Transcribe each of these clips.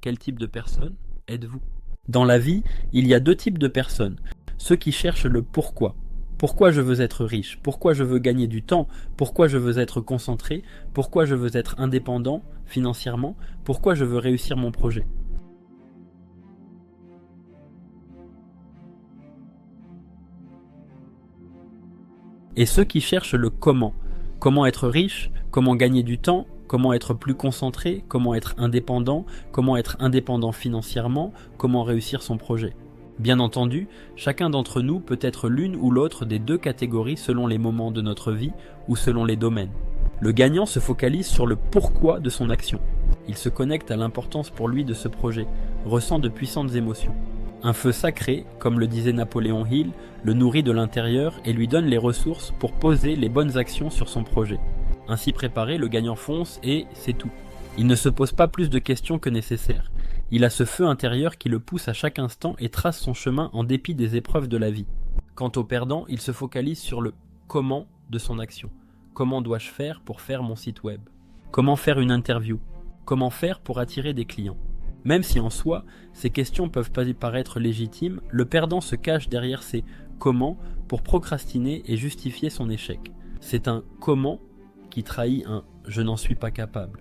Quel type de personne êtes-vous? Dans la vie, il y a deux types de personnes. Ceux qui cherchent le pourquoi. Pourquoi je veux être riche? Pourquoi je veux gagner du temps? Pourquoi je veux être concentré? Pourquoi je veux être indépendant financièrement? Pourquoi je veux réussir mon projet? Et ceux qui cherchent le comment. Comment être riche? Comment gagner du temps? Comment être plus concentré? Comment être indépendant? Comment être indépendant financièrement? Comment réussir son projet? Bien entendu, chacun d'entre nous peut être l'une ou l'autre des deux catégories selon les moments de notre vie ou selon les domaines. Le gagnant se focalise sur le pourquoi de son action. Il se connecte à l'importance pour lui de ce projet, ressent de puissantes émotions. Un feu sacré, comme le disait Napoléon Hill, le nourrit de l'intérieur et lui donne les ressources pour poser les bonnes actions sur son projet. Ainsi préparé, le gagnant fonce et c'est tout. Il ne se pose pas plus de questions que nécessaire. Il a ce feu intérieur qui le pousse à chaque instant et trace son chemin en dépit des épreuves de la vie. Quant au perdant, il se focalise sur le comment de son action. Comment dois-je faire pour faire mon site web? Comment faire une interview? Comment faire pour attirer des clients? Même si en soi, ces questions peuvent paraître légitimes, le perdant se cache derrière ces comment pour procrastiner et justifier son échec. C'est un comment qui trahit un je n'en suis pas capable.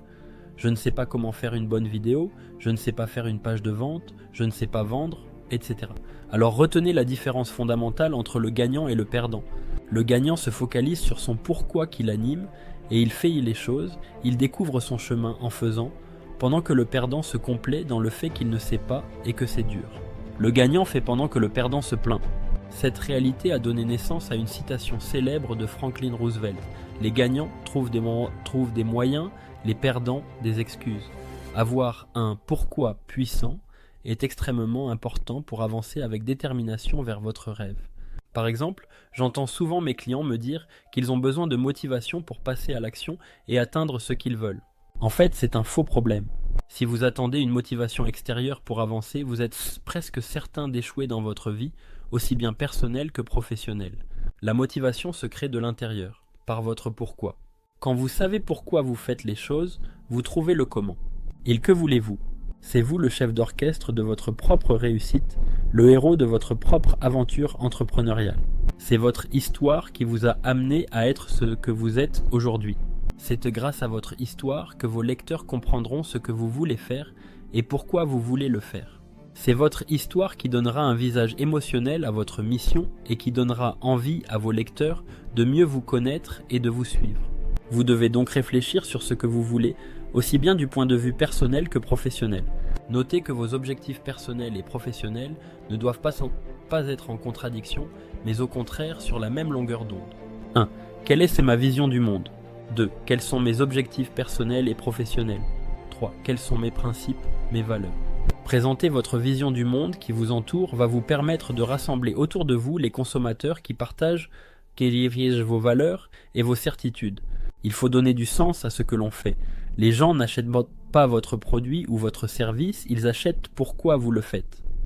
Je ne sais pas comment faire une bonne vidéo, je ne sais pas faire une page de vente, je ne sais pas vendre, etc. Alors retenez la différence fondamentale entre le gagnant et le perdant. Le gagnant se focalise sur son pourquoi qui l'anime et il fait les choses, il découvre son chemin en faisant, pendant que le perdant se complaît dans le fait qu'il ne sait pas et que c'est dur. Le gagnant fait pendant que le perdant se plaint. Cette réalité a donné naissance à une citation célèbre de Franklin Roosevelt. Les gagnants trouvent des moyens, les perdants des excuses. Avoir un pourquoi puissant est extrêmement important pour avancer avec détermination vers votre rêve. Par exemple, j'entends souvent mes clients me dire qu'ils ont besoin de motivation pour passer à l'action et atteindre ce qu'ils veulent. En fait, c'est un faux problème. Si vous attendez une motivation extérieure pour avancer, vous êtes presque certain d'échouer dans votre vie, aussi bien personnelle que professionnelle. La motivation se crée de l'intérieur, par votre pourquoi. Quand vous savez pourquoi vous faites les choses, vous trouvez le comment. Et que voulez-vous? C'est vous le chef d'orchestre de votre propre réussite, le héros de votre propre aventure entrepreneuriale. C'est votre histoire qui vous a amené à être ce que vous êtes aujourd'hui. C'est grâce à votre histoire que vos lecteurs comprendront ce que vous voulez faire et pourquoi vous voulez le faire. C'est votre histoire qui donnera un visage émotionnel à votre mission et qui donnera envie à vos lecteurs de mieux vous connaître et de vous suivre. Vous devez donc réfléchir sur ce que vous voulez, aussi bien du point de vue personnel que professionnel. Notez que vos objectifs personnels et professionnels ne doivent pas être en contradiction, mais au contraire sur la même longueur d'onde. 1. Quelle est ma vision du monde? 2. Quels sont mes objectifs personnels et professionnels? 3. Quels sont mes principes, mes valeurs? Présenter votre vision du monde qui vous entoure va vous permettre de rassembler autour de vous les consommateurs qui partagent vos valeurs et vos certitudes. Il faut donner du sens à ce que l'on fait. Les gens n'achètent pas votre produit ou votre service, ils achètent pourquoi vous le faites.